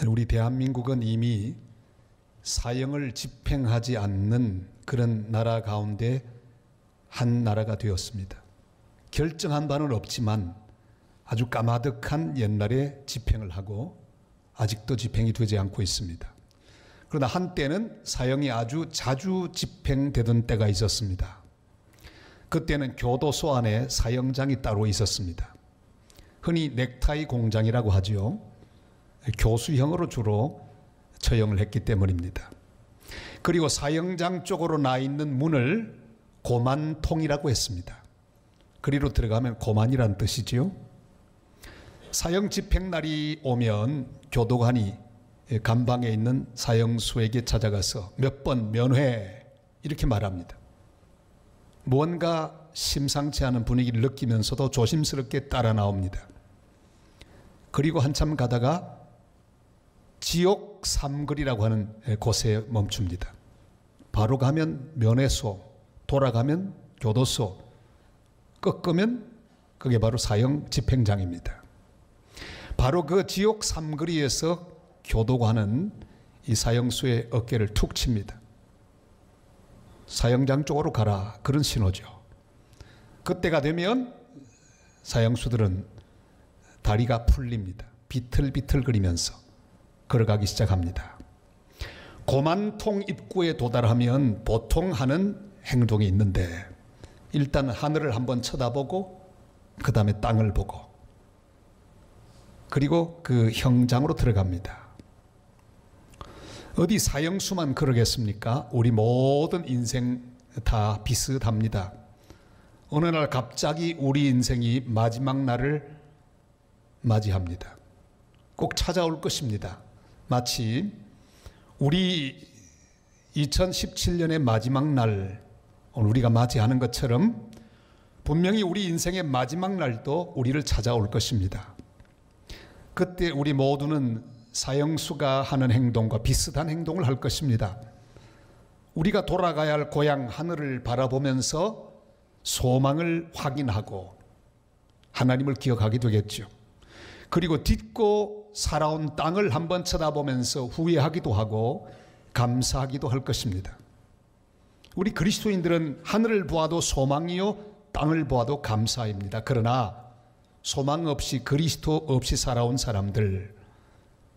우리 대한민국은 이미 사형을 집행하지 않는 그런 나라 가운데 한 나라가 되었습니다. 결정한 바는 없지만 아주 까마득한 옛날에 집행을 하고 아직도 집행이 되지 않고 있습니다. 그러나 한때는 사형이 아주 자주 집행되던 때가 있었습니다. 그때는 교도소 안에 사형장이 따로 있었습니다. 흔히 넥타이 공장이라고 하죠. 교수형으로 주로 처형을 했기 때문입니다. 그리고 사형장 쪽으로 나 있는 문을 고만통이라고 했습니다. 그리로 들어가면 고만이란 뜻이지요. 사형 집행날이 오면 교도관이 감방에 있는 사형수에게 찾아가서 몇 번 면회 이렇게 말합니다. 무언가 심상치 않은 분위기를 느끼면서도 조심스럽게 따라 나옵니다. 그리고 한참 가다가 지옥 삼거리라고 하는 곳에 멈춥니다. 바로 가면 면회소, 돌아가면 교도소, 꺾으면 그게 바로 사형 집행장입니다. 바로 그 지옥 삼거리에서 교도관은 이 사형수의 어깨를 툭 칩니다. 사형장 쪽으로 가라, 그런 신호죠. 그때가 되면 사형수들은 다리가 풀립니다. 비틀비틀거리면서 걸어가기 시작합니다. 고만통 입구에 도달하면 보통 하는 행동이 있는데 일단 하늘을 한번 쳐다보고 그 다음에 땅을 보고 그리고 그 형장으로 들어갑니다. 어디 사형수만 그러겠습니까? 우리 모든 인생 다 비슷합니다. 어느 날 갑자기 우리 인생이 마지막 날을 맞이합니다. 꼭 찾아올 것입니다. 마치 우리 2017년의 마지막 날 오늘 우리가 맞이하는 것처럼 분명히 우리 인생의 마지막 날도 우리를 찾아올 것입니다. 그때 우리 모두는 사형수가 하는 행동과 비슷한 행동을 할 것입니다. 우리가 돌아가야 할 고향 하늘을 바라보면서 소망을 확인하고 하나님을 기억하게 되겠죠. 그리고 딛고 살아온 땅을 한번 쳐다보면서 후회하기도 하고 감사하기도 할 것입니다. 우리 그리스도인들은 하늘을 보아도 소망이요 땅을 보아도 감사입니다. 그러나 소망 없이 그리스도 없이 살아온 사람들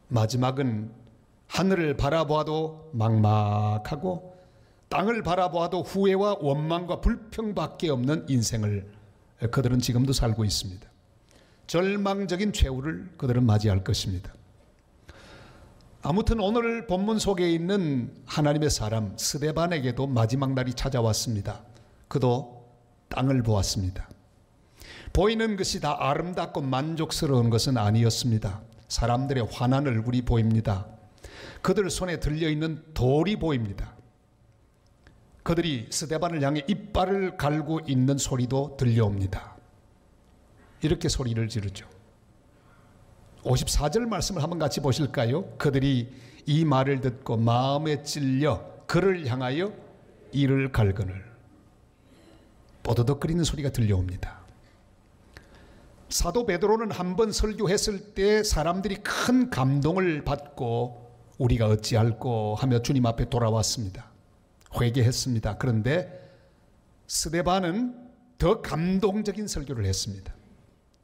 마지막은 하늘을 바라보아도 막막하고 땅을 바라보아도 후회와 원망과 불평밖에 없는 인생을 그들은 지금도 살고 있습니다. 절망적인 최후를 그들은 맞이할 것입니다. 아무튼 오늘 본문 속에 있는 하나님의 사람 스데반에게도 마지막 날이 찾아왔습니다. 그도 땅을 보았습니다. 보이는 것이 다 아름답고 만족스러운 것은 아니었습니다. 사람들의 환한 얼굴이 보입니다. 그들 손에 들려있는 돌이 보입니다. 그들이 스데반을 향해 이빨을 갈고 있는 소리도 들려옵니다. 이렇게 소리를 지르죠. 54절 말씀을 한번 같이 보실까요? 그들이 이 말을 듣고 마음에 찔려 그를 향하여 이를 갈거늘 뽀드득거리는 소리가 들려옵니다. 사도 베드로는 한 번 설교했을 때 사람들이 큰 감동을 받고 우리가 어찌할꼬 하며 주님 앞에 돌아왔습니다. 회개했습니다. 그런데 스데반은 더 감동적인 설교를 했습니다.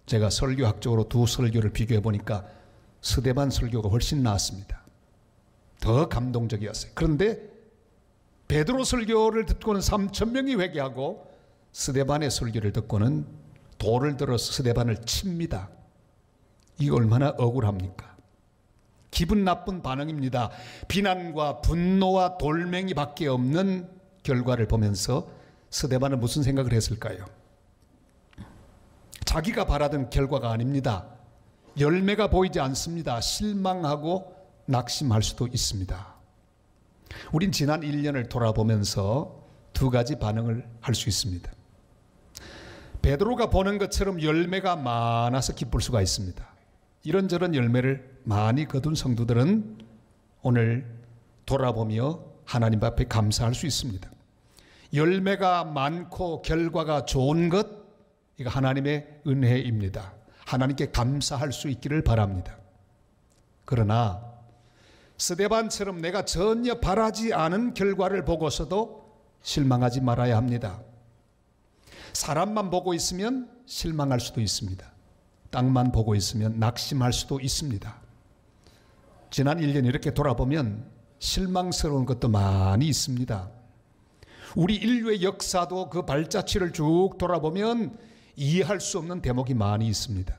제가 설교학적으로 두 설교를 비교해 보니까 스데반 설교가 훨씬 나았습니다. 더 감동적이었어요. 그런데 베드로 설교를 듣고는 3,000명이 회개하고 스데반의 설교를 듣고는 돌을 들어서 스데반을 칩니다. 이게 얼마나 억울합니까? 기분 나쁜 반응입니다. 비난과 분노와 돌멩이밖에 없는 결과를 보면서 스데반은 무슨 생각을 했을까요? 자기가 바라던 결과가 아닙니다. 열매가 보이지 않습니다. 실망하고 낙심할 수도 있습니다. 우린 지난 1년을 돌아보면서 두 가지 반응을 할 수 있습니다. 베드로가 보는 것처럼 열매가 많아서 기쁠 수가 있습니다. 이런저런 열매를 많이 거둔 성도들은 오늘 돌아보며 하나님 앞에 감사할 수 있습니다. 열매가 많고 결과가 좋은 것, 이거 하나님의 은혜입니다. 하나님께 감사할 수 있기를 바랍니다. 그러나 스데반처럼 내가 전혀 바라지 않은 결과를 보고서도 실망하지 말아야 합니다. 사람만 보고 있으면 실망할 수도 있습니다. 땅만 보고 있으면 낙심할 수도 있습니다. 지난 1년 이렇게 돌아보면 실망스러운 것도 많이 있습니다. 우리 인류의 역사도 그 발자취를 쭉 돌아보면 이해할 수 없는 대목이 많이 있습니다.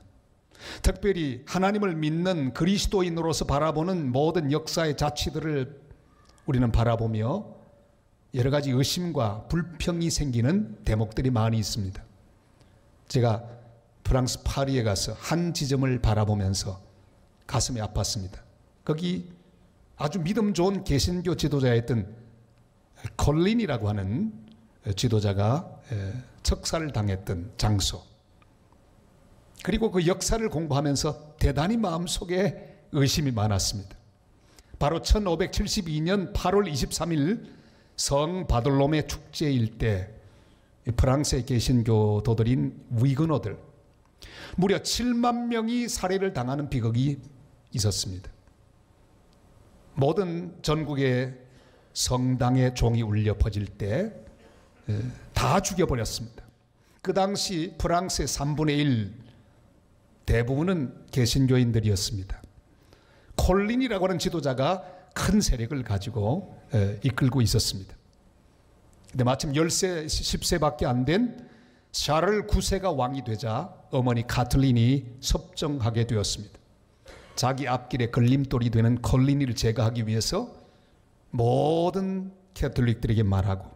특별히 하나님을 믿는 그리스도인으로서 바라보는 모든 역사의 자취들을 우리는 바라보며 여러 가지 의심과 불평이 생기는 대목들이 많이 있습니다. 제가 프랑스 파리에 가서 한 지점을 바라보면서 가슴이 아팠습니다. 거기 아주 믿음 좋은 개신교 지도자였던 콜린이라고 하는 지도자가 척사를 당했던 장소, 그리고 그 역사를 공부하면서 대단히 마음속에 의심이 많았습니다. 바로 1572년 8월 23일 성 바돌로메 축제일 때 프랑스에 계신 교도들인 위그노들 무려 7만 명이 살해를 당하는 비극이 있었습니다. 모든 전국의 성당의 종이 울려 퍼질 때 다 죽여버렸습니다. 그 당시 프랑스의 3분의 1 대부분은 개신교인들이었습니다. 콜린이라고 하는 지도자가 큰 세력을 가지고 이끌고 있었습니다. 근데 마침 10세, 10세밖에 안 된 샤를 9세가 왕이 되자 어머니 카틀린이 섭정하게 되었습니다. 자기 앞길에 걸림돌이 되는 콜린이를 제거하기 위해서 모든 캐톨릭들에게 말하고,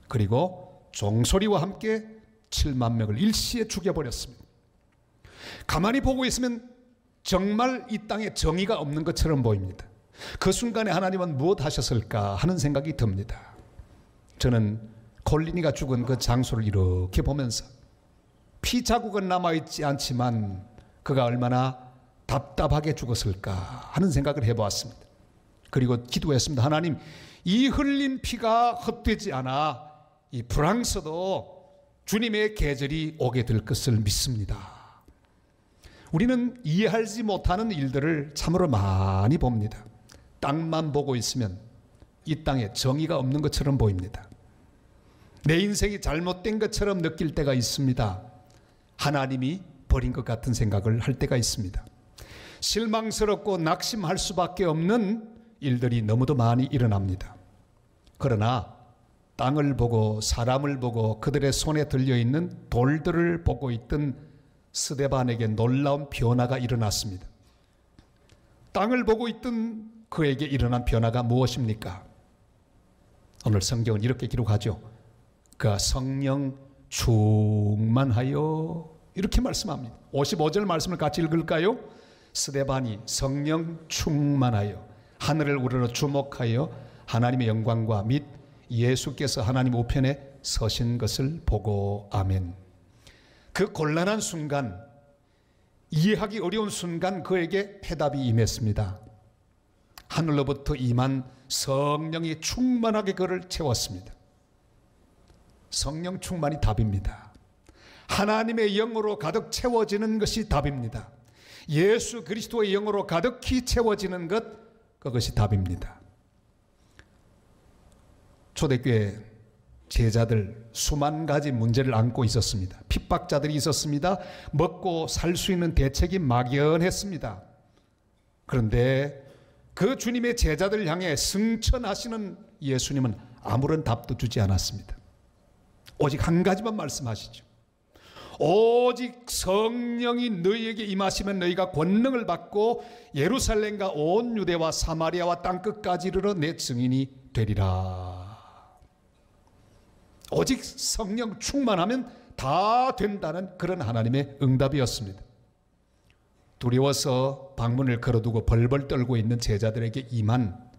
그리고 종소리와 함께 7만 명을 일시에 죽여버렸습니다. 가만히 보고 있으면 정말 이 땅에 정의가 없는 것처럼 보입니다. 그 순간에 하나님은 무엇 하셨을까 하는 생각이 듭니다. 저는 콜린이가 죽은 그 장소를 이렇게 보면서 피 자국은 남아있지 않지만 그가 얼마나 답답하게 죽었을까 하는 생각을 해보았습니다. 그리고 기도했습니다. 하나님, 이 흘린 피가 헛되지 않아 이 프랑스도 주님의 계절이 오게 될 것을 믿습니다. 우리는 이해하지 못하는 일들을 참으로 많이 봅니다. 땅만 보고 있으면 이 땅에 정의가 없는 것처럼 보입니다. 내 인생이 잘못된 것처럼 느낄 때가 있습니다. 하나님이 버린 것 같은 생각을 할 때가 있습니다. 실망스럽고 낙심할 수밖에 없는 일들이 너무도 많이 일어납니다. 그러나 땅을 보고 사람을 보고 그들의 손에 들려있는 돌들을 보고 있던 스데반에게 놀라운 변화가 일어났습니다. 땅을 보고 있던 그에게 일어난 변화가 무엇입니까? 오늘 성경은 이렇게 기록하죠. 그가 성령 충만하여, 이렇게 말씀합니다. 55절 말씀을 같이 읽을까요? 스데반이 성령 충만하여 하늘을 우러러 주목하여 하나님의 영광과 및 예수께서 하나님 우편에 서신 것을 보고. 아멘. 그 곤란한 순간, 이해하기 어려운 순간 그에게 해답이 임했습니다. 하늘로부터 임한 성령이 충만하게 그를 채웠습니다. 성령 충만이 답입니다. 하나님의 영으로 가득 채워지는 것이 답입니다. 예수 그리스도의 영으로 가득히 채워지는 것, 그것이 답입니다. 초대교회 제자들 수만 가지 문제를 안고 있었습니다. 핍박자들이 있었습니다. 먹고 살 수 있는 대책이 막연했습니다. 그런데 그 주님의 제자들 향해 승천하시는 예수님은 아무런 답도 주지 않았습니다. 오직 한 가지만 말씀하시죠. 오직 성령이 너희에게 임하시면 너희가 권능을 받고 예루살렘과 온 유대와 사마리아와 땅끝까지 이르러 내 증인이 되리라. 오직 성령 충만하면 다 된다는 그런 하나님의 응답이었습니다. 두려워서 방문을 걸어두고 벌벌 떨고 있는 제자들에게 임한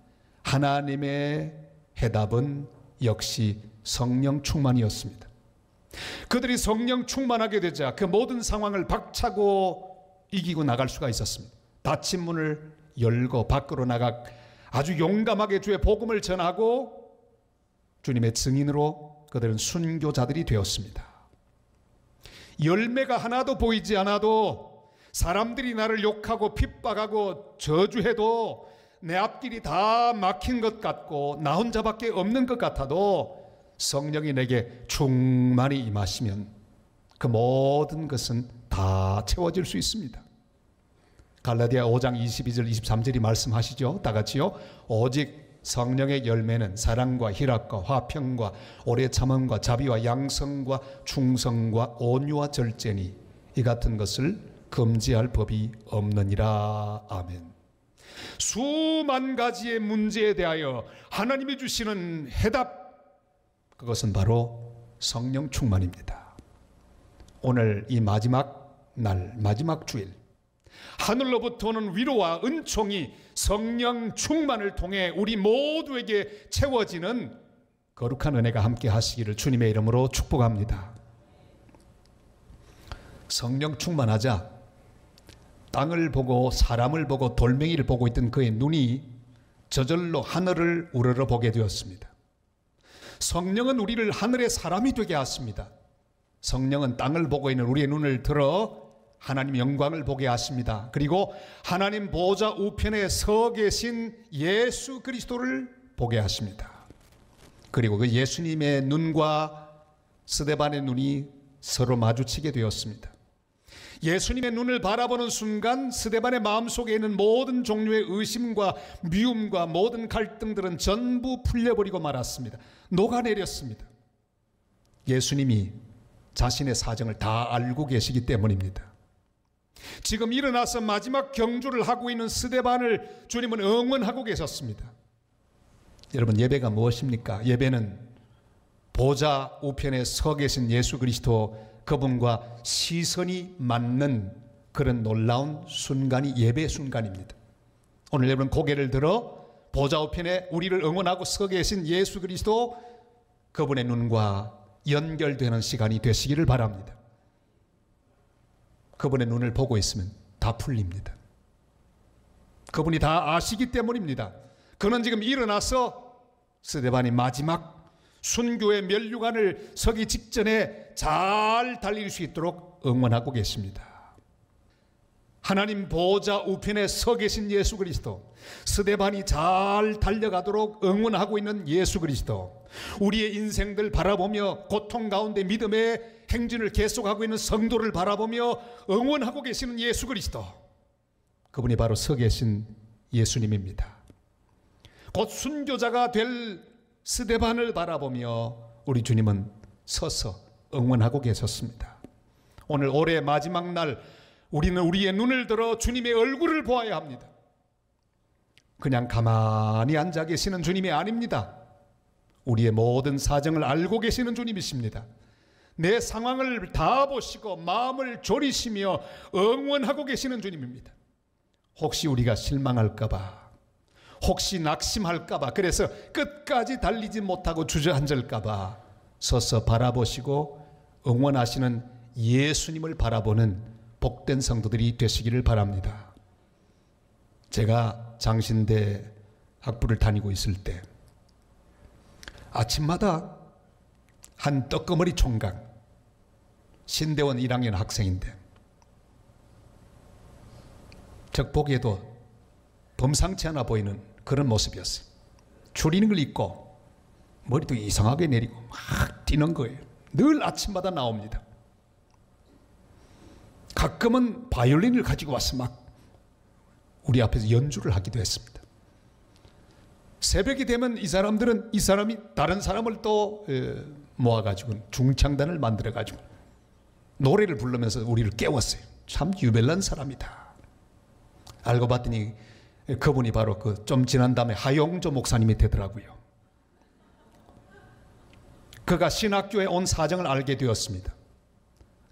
하나님의 해답은 역시 성령 충만이었습니다. 그들이 성령 충만하게 되자 그 모든 상황을 박차고 이기고 나갈 수가 있었습니다. 닫힌 문을 열고 밖으로 나가 아주 용감하게 주의 복음을 전하고 주님의 증인으로 그들은 순교자들이 되었습니다. 열매가 하나도 보이지 않아도, 사람들이 나를 욕하고 핍박하고 저주해도 내 앞길이 다 막힌 것 같고 나 혼자밖에 없는 것 같아도 성령이 내게 충만히 임하시면 그 모든 것은 다 채워질 수 있습니다. 갈라디아 5장 22절 23절이 말씀하시죠. 다 같이요. 오직 성령의 열매는 사랑과 희락과 화평과 오래 참음과 자비와 양성과 충성과 온유와 절제니 이 같은 것을 금지할 법이 없느니라. 아멘. 수만 가지의 문제에 대하여 하나님이 주시는 해답, 그것은 바로 성령 충만입니다. 오늘 이 마지막 날, 마지막 주일, 하늘로부터 오는 위로와 은총이 성령 충만을 통해 우리 모두에게 채워지는 거룩한 은혜가 함께 하시기를 주님의 이름으로 축복합니다. 성령 충만하자 땅을 보고 사람을 보고 돌멩이를 보고 있던 그의 눈이 저절로 하늘을 우러러 보게 되었습니다. 성령은 우리를 하늘의 사람이 되게 하십니다. 성령은 땅을 보고 있는 우리의 눈을 들어 하나님 영광을 보게 하십니다. 그리고 하나님 보좌 우편에 서 계신 예수 그리스도를 보게 하십니다. 그리고 그 예수님의 눈과 스데반의 눈이 서로 마주치게 되었습니다. 예수님의 눈을 바라보는 순간 스데반의 마음속에 있는 모든 종류의 의심과 미움과 모든 갈등들은 전부 풀려버리고 말았습니다. 녹아내렸습니다. 예수님이 자신의 사정을 다 알고 계시기 때문입니다. 지금 일어나서 마지막 경주를 하고 있는 스데반을 주님은 응원하고 계셨습니다. 여러분, 예배가 무엇입니까? 예배는 보좌 우편에 서 계신 예수 그리스도 그분과 시선이 맞는 그런 놀라운 순간이 예배 순간입니다. 오늘 여러분 고개를 들어 보좌 우편에 우리를 응원하고 서 계신 예수 그리스도 그분의 눈과 연결되는 시간이 되시기를 바랍니다. 그분의 눈을 보고 있으면 다 풀립니다. 그분이 다 아시기 때문입니다. 그는 지금 일어나서 스데반이 마지막 순교의 면류관을 서기 직전에 잘 달릴 수 있도록 응원하고 계십니다. 하나님 보좌 우편에 서 계신 예수 그리스도, 스데반이 잘 달려가도록 응원하고 있는 예수 그리스도, 우리의 인생들 바라보며 고통 가운데 믿음의 행진을 계속하고 있는 성도를 바라보며 응원하고 계시는 예수 그리스도, 그분이 바로 서 계신 예수님입니다. 곧 순교자가 될 스데반을 바라보며 우리 주님은 서서 응원하고 계셨습니다. 오늘 올해 마지막 날 우리는 우리의 눈을 들어 주님의 얼굴을 보아야 합니다. 그냥 가만히 앉아 계시는 주님이 아닙니다. 우리의 모든 사정을 알고 계시는 주님이십니다. 내 상황을 다 보시고 마음을 졸이시며 응원하고 계시는 주님입니다. 혹시 우리가 실망할까봐, 혹시 낙심할까봐, 그래서 끝까지 달리지 못하고 주저앉을까봐 서서 바라보시고 응원하시는 예수님을 바라보는 복된 성도들이 되시기를 바랍니다. 제가 장신대 학부를 다니고 있을 때 아침마다 한 떡거머리 총각, 신대원 1학년 학생인데 적보기에도 범상치 않아 보이는 그런 모습이었어요. 추리닝을 입고 머리도 이상하게 내리고 막 뛰는 거예요. 늘 아침마다 나옵니다. 가끔은 바이올린을 가지고 와서 막 우리 앞에서 연주를 하기도 했습니다. 새벽이 되면 이 사람이 다른 사람을 또 모아가지고 중창단을 만들어가지고 노래를 부르면서 우리를 깨웠어요. 참 유별난 사람이다. 알고 봤더니 그분이 바로 그 좀 지난 다음에 하용조 목사님이 되더라고요. 그가 신학교에 온 사정을 알게 되었습니다.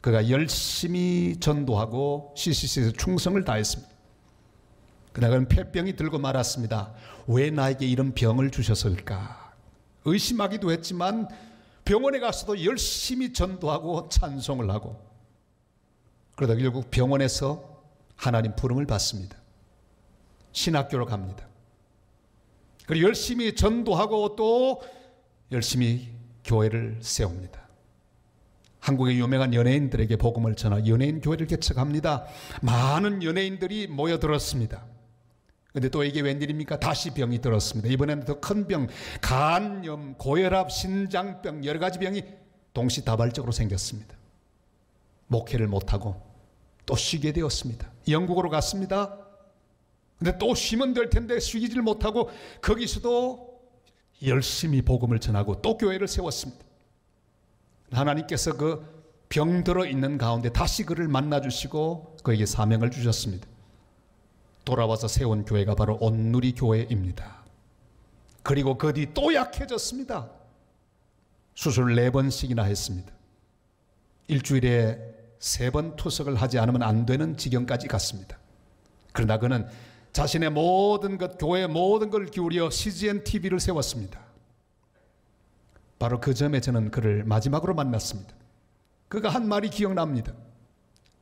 그가 열심히 전도하고 CCC에서 충성을 다했습니다. 그러다가 폐병이 들고 말았습니다. 왜 나에게 이런 병을 주셨을까? 의심하기도 했지만 병원에 가서도 열심히 전도하고 찬송을 하고, 그러다 결국 병원에서 하나님 부름을 받습니다. 신학교로 갑니다. 그리고 열심히 전도하고 또 열심히 교회를 세웁니다. 한국의 유명한 연예인들에게 복음을 전하 연예인 교회를 개척합니다. 많은 연예인들이 모여들었습니다. 근데 또 이게 웬일입니까? 다시 병이 들었습니다. 이번에는 더 큰 병, 간염, 고혈압, 신장병, 여러 가지 병이 동시다발적으로 생겼습니다. 목회를 못하고 또 쉬게 되었습니다. 영국으로 갔습니다. 근데 또 쉬면 될 텐데 쉬지를 못하고 거기서도 열심히 복음을 전하고 또 교회를 세웠습니다. 하나님께서 그 병들어 있는 가운데 다시 그를 만나주시고 그에게 사명을 주셨습니다. 돌아와서 세운 교회가 바로 온누리 교회입니다. 그리고 그 뒤 또 약해졌습니다. 수술 4번씩이나 했습니다. 일주일에 3번 투석을 하지 않으면 안 되는 지경까지 갔습니다. 그러나 그는 자신의 모든 것, 교회의 모든 걸 기울여 CGN TV를 세웠습니다. 바로 그 점에 저는 그를 마지막으로 만났습니다. 그가 한 말이 기억납니다.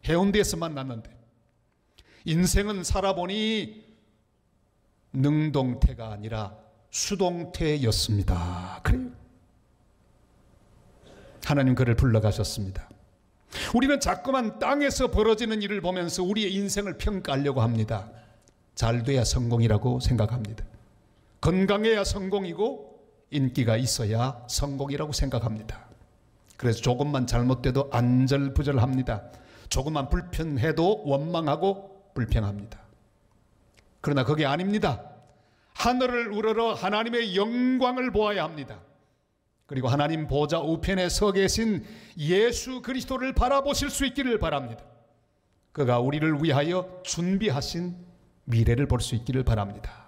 해운대에서 만났는데 인생은 살아보니 능동태가 아니라 수동태였습니다. 그래요. 하나님 그를 불러가셨습니다. 우리는 자꾸만 땅에서 벌어지는 일을 보면서 우리의 인생을 평가하려고 합니다. 잘 돼야 성공이라고 생각합니다. 건강해야 성공이고 인기가 있어야 성공이라고 생각합니다. 그래서 조금만 잘못돼도 안절부절합니다. 조금만 불편해도 원망하고 불평합니다. 그러나 그게 아닙니다. 하늘을 우러러 하나님의 영광을 보아야 합니다. 그리고 하나님 보좌 우편에 서 계신 예수 그리스도를 바라보실 수 있기를 바랍니다. 그가 우리를 위하여 준비하신 미래를 볼 수 있기를 바랍니다.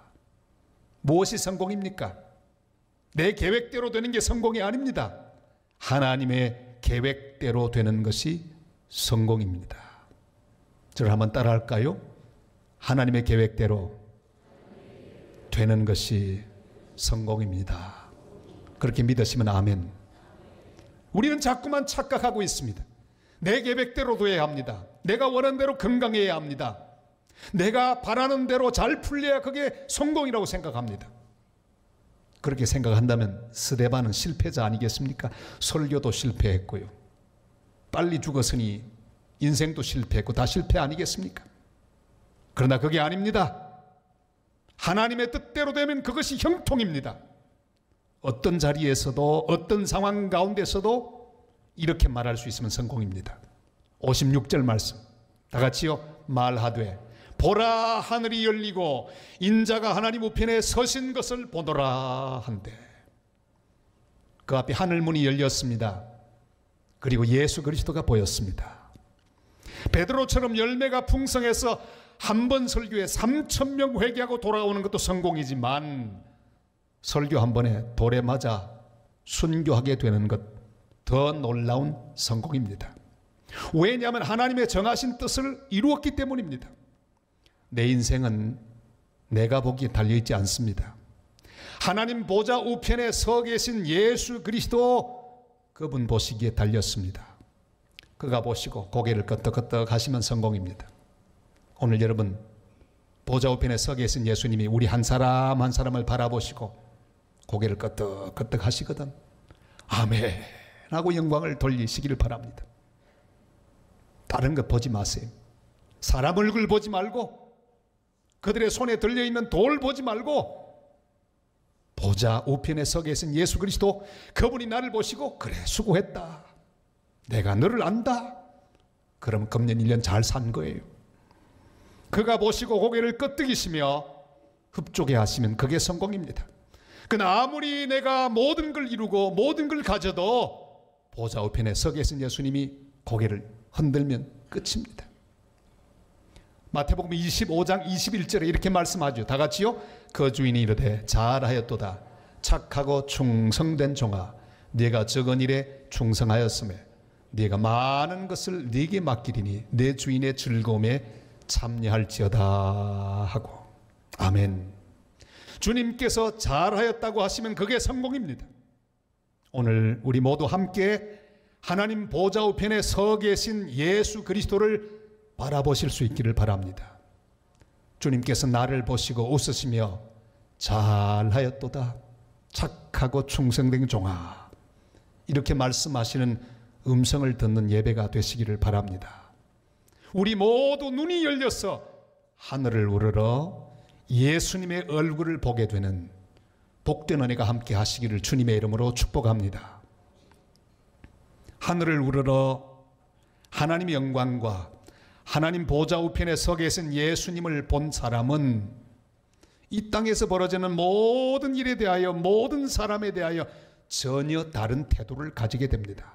무엇이 성공입니까? 내 계획대로 되는 게 성공이 아닙니다. 하나님의 계획대로 되는 것이 성공입니다. 저를 한번 따라할까요? 하나님의 계획대로 되는 것이 성공입니다. 그렇게 믿으시면 아멘. 우리는 자꾸만 착각하고 있습니다. 내 계획대로 돼야 합니다. 내가 원하는 대로 건강해야 합니다. 내가 바라는 대로 잘 풀려야 그게 성공이라고 생각합니다. 그렇게 생각한다면 스데반은 실패자 아니겠습니까? 설교도 실패했고요. 빨리 죽었으니 인생도 실패했고 다 실패 아니겠습니까? 그러나 그게 아닙니다. 하나님의 뜻대로 되면 그것이 형통입니다. 어떤 자리에서도 어떤 상황 가운데서도 이렇게 말할 수 있으면 성공입니다. 56절 말씀 다 같이요. 말하되 보라 하늘이 열리고 인자가 하나님 우편에 서신 것을 보노라 한데 그 앞에 하늘문이 열렸습니다. 그리고 예수 그리스도가 보였습니다. 베드로처럼 열매가 풍성해서 한 번 설교에 3,000명 회개하고 돌아오는 것도 성공이지만 설교 한 번에 돌에 맞아 순교하게 되는 것 더 놀라운 성공입니다. 왜냐하면 하나님의 정하신 뜻을 이루었기 때문입니다. 내 인생은 내가 보기에 달려있지 않습니다. 하나님 보좌 우편에 서 계신 예수 그리스도 그분 보시기에 달렸습니다. 그가 보시고 고개를 끄덕끄덕 하시면 성공입니다. 오늘 여러분 보좌 우편에 서 계신 예수님이 우리 한 사람 한 사람을 바라보시고 고개를 끄덕끄덕 하시거든 아멘 하고 영광을 돌리시기를 바랍니다. 다른 것 보지 마세요. 사람 얼굴 보지 말고 그들의 손에 들려있는 돌 보지 말고 보좌 우편에 서 계신 예수 그리스도 그분이 나를 보시고 그래 수고했다. 내가 너를 안다. 그럼 금년 1년 잘 산 거예요. 그가 보시고 고개를 끄덕이시며 흡족해 하시면 그게 성공입니다. 그러나 아무리 내가 모든 걸 이루고 모든 걸 가져도 보좌 우편에 서 계신 예수님이 고개를 흔들면 끝입니다. 마태복음 25장 21절에 이렇게 말씀하죠. 다 같이요. 그 주인이 이르되 잘하였도다. 착하고 충성된 종아 네가 적은 일에 충성하였으며 네가 많은 것을 네게 맡기리니 내 주인의 즐거움에 참여할지어다 하고. 아멘. 주님께서 잘하였다고 하시면 그게 성공입니다. 오늘 우리 모두 함께 하나님 보좌 우편에 서 계신 예수 그리스도를 바라보실 수 있기를 바랍니다. 주님께서 나를 보시고 웃으시며 잘하였도다. 착하고 충성된 종아. 이렇게 말씀하시는 음성을 듣는 예배가 되시기를 바랍니다. 우리 모두 눈이 열려서 하늘을 우러러 예수님의 얼굴을 보게 되는 복된 은혜가 함께 하시기를 주님의 이름으로 축복합니다. 하늘을 우러러 하나님의 영광과 하나님 보좌 우편에 서 계신 예수님을 본 사람은 이 땅에서 벌어지는 모든 일에 대하여, 모든 사람에 대하여 전혀 다른 태도를 가지게 됩니다.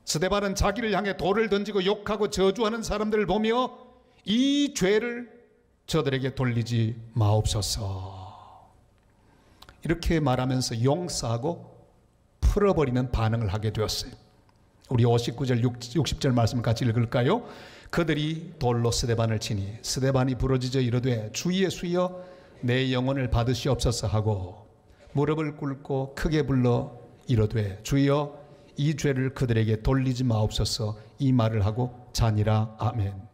스데반은 자기를 향해 돌을 던지고 욕하고 저주하는 사람들을 보며 이 죄를 저들에게 돌리지 마옵소서, 이렇게 말하면서 용서하고 풀어버리는 반응을 하게 되었어요. 우리 59절 60절 말씀 같이 읽을까요? 그들이 돌로 스데반을 치니 스데반이 부러지져 이르되 주 예수여 내 영혼을 받으시옵소서 하고 무릎을 꿇고 크게 불러 이르되 주여 이 죄를 그들에게 돌리지 마옵소서, 이 말을 하고 자니라. 아멘.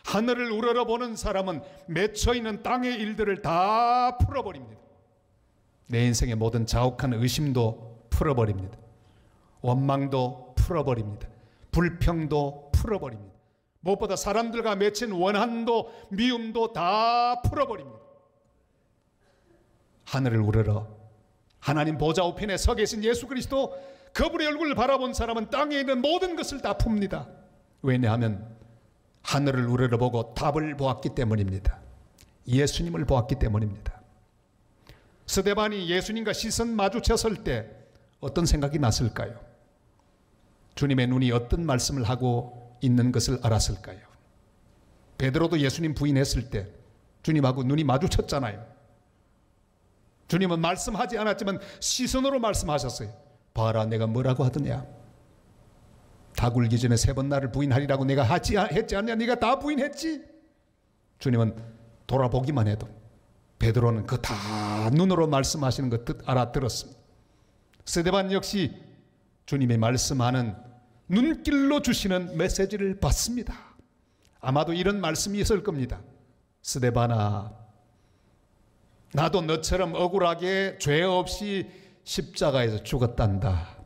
하늘을 우러러보는 사람은 맺혀있는 땅의 일들을 다 풀어버립니다. 내 인생의 모든 자욱한 의심도 풀어버립니다. 원망도 풀어버립니다. 불평도 풀어버립니다. 무엇보다 사람들과 맺힌 원한도 미움도 다 풀어버립니다. 하늘을 우러러 하나님 보좌 우편에 서 계신 예수 그리스도, 그분의 얼굴을 바라본 사람은 땅에 있는 모든 것을 다 풉니다. 왜냐하면 하늘을 우러러보고 답을 보았기 때문입니다. 예수님을 보았기 때문입니다. 스데반이 예수님과 시선 마주쳤을 때 어떤 생각이 났을까요? 주님의 눈이 어떤 말씀을 하고 있는 것을 알았을까요? 베드로도 예수님 부인했을 때 주님하고 눈이 마주쳤잖아요. 주님은 말씀하지 않았지만 시선으로 말씀하셨어요. 봐라, 내가 뭐라고 하더냐. 다 굴기 전에 3번 나를 부인하리라고 내가 했지 않냐. 네가 다 부인했지. 주님은 돌아보기만 해도, 베드로는 그 다 눈으로 말씀하시는 것 알아들었습니다. 스데반 역시 주님의 말씀하는 눈길로 주시는 메시지를 받습니다. 아마도 이런 말씀이 있을 겁니다. 스데반아, 나도 너처럼 억울하게 죄 없이 십자가에서 죽었단다.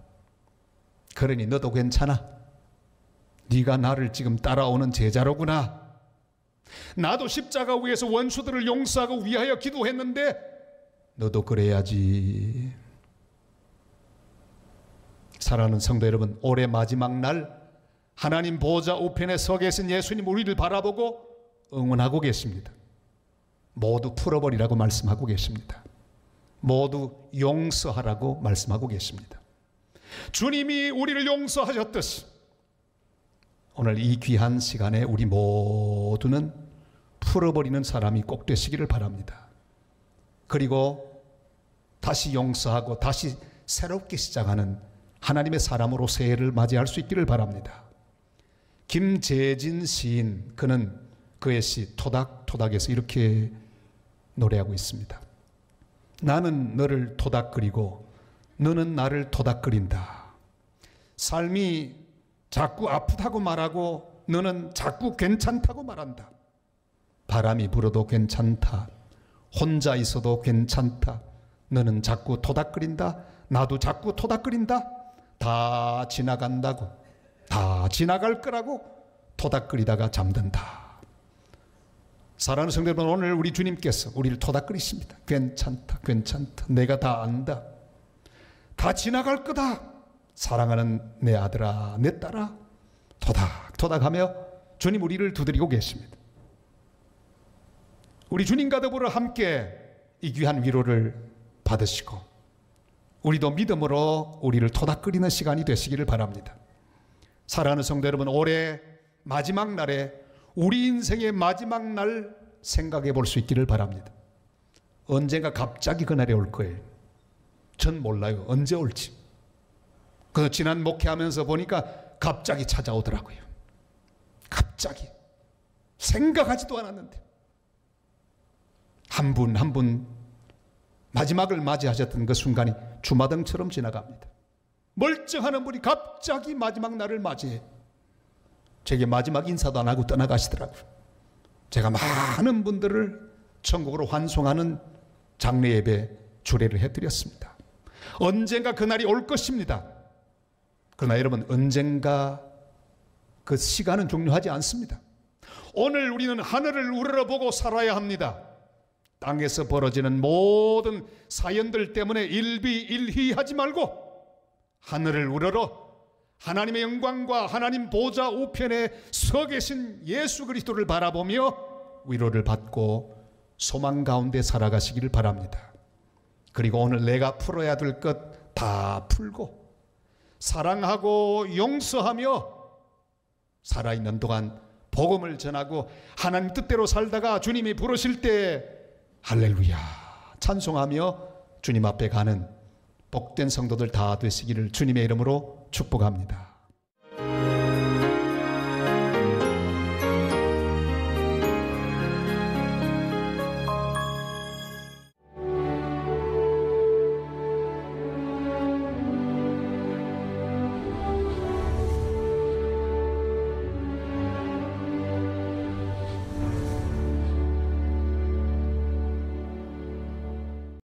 그러니 너도 괜찮아. 네가 나를 지금 따라오는 제자로구나. 나도 십자가 위에서 원수들을 용서하고 위하여 기도했는데 너도 그래야지. 사랑하는 성도 여러분, 올해 마지막 날 하나님 보좌 우편에 서 계신 예수님 우리를 바라보고 응원하고 계십니다. 모두 풀어버리라고 말씀하고 계십니다. 모두 용서하라고 말씀하고 계십니다. 주님이 우리를 용서하셨듯이 오늘 이 귀한 시간에 우리 모두는 풀어버리는 사람이 꼭 되시기를 바랍니다. 그리고 다시 용서하고 다시 새롭게 시작하는 하나님의 사람으로 새해를 맞이할 수 있기를 바랍니다. 김재진 시인, 그는 그의 시 토닥토닥에서 이렇게 노래하고 있습니다. 나는 너를 토닥거리고 너는 나를 토닥거린다. 삶이 자꾸 아프다고 말하고 너는 자꾸 괜찮다고 말한다. 바람이 불어도 괜찮다. 혼자 있어도 괜찮다. 너는 자꾸 토닥거린다. 나도 자꾸 토닥거린다. 다 지나간다고, 다 지나갈 거라고 토닥거리다가 잠든다. 사랑하는 성도 여러분, 오늘 우리 주님께서 우리를 토닥거리십니다. 괜찮다, 괜찮다. 내가 다 안다. 다 지나갈 거다. 사랑하는 내 아들아, 내 딸아, 토닥토닥하며 주님 우리를 두드리고 계십니다. 우리 주님과 더불어 함께 이 귀한 위로를 받으시고 우리도 믿음으로 우리를 토닥거리는 시간이 되시기를 바랍니다. 사랑하는 성도 여러분, 올해 마지막 날에 우리 인생의 마지막 날 생각해 볼 수 있기를 바랍니다. 언젠가 갑자기 그날이 올 거예요. 전 몰라요. 언제 올지. 그 지난 목회하면서 보니까 갑자기 찾아오더라고요. 갑자기. 생각하지도 않았는데. 한 분 한 분 마지막을 맞이하셨던 그 순간이 주마등처럼 지나갑니다. 멀쩡한 분이 갑자기 마지막 날을 맞이해 제게 마지막 인사도 안 하고 떠나가시더라고요. 제가 많은 분들을 천국으로 환송하는 장례 예배 주례를 해드렸습니다. 언젠가 그날이 올 것입니다. 그러나 여러분, 언젠가 그 시간은 중요하지 않습니다. 오늘 우리는 하늘을 우러러보고 살아야 합니다. 땅에서 벌어지는 모든 사연들 때문에 일비일희하지 말고 하늘을 우러러 하나님의 영광과 하나님 보좌 우편에 서 계신 예수 그리스도를 바라보며 위로를 받고 소망 가운데 살아가시기를 바랍니다. 그리고 오늘 내가 풀어야 될 것 다 풀고 사랑하고 용서하며 살아있는 동안 복음을 전하고 하나님 뜻대로 살다가 주님이 부르실 때 할렐루야 찬송하며 주님 앞에 가는 복된 성도들 다 되시기를 주님의 이름으로 축복합니다.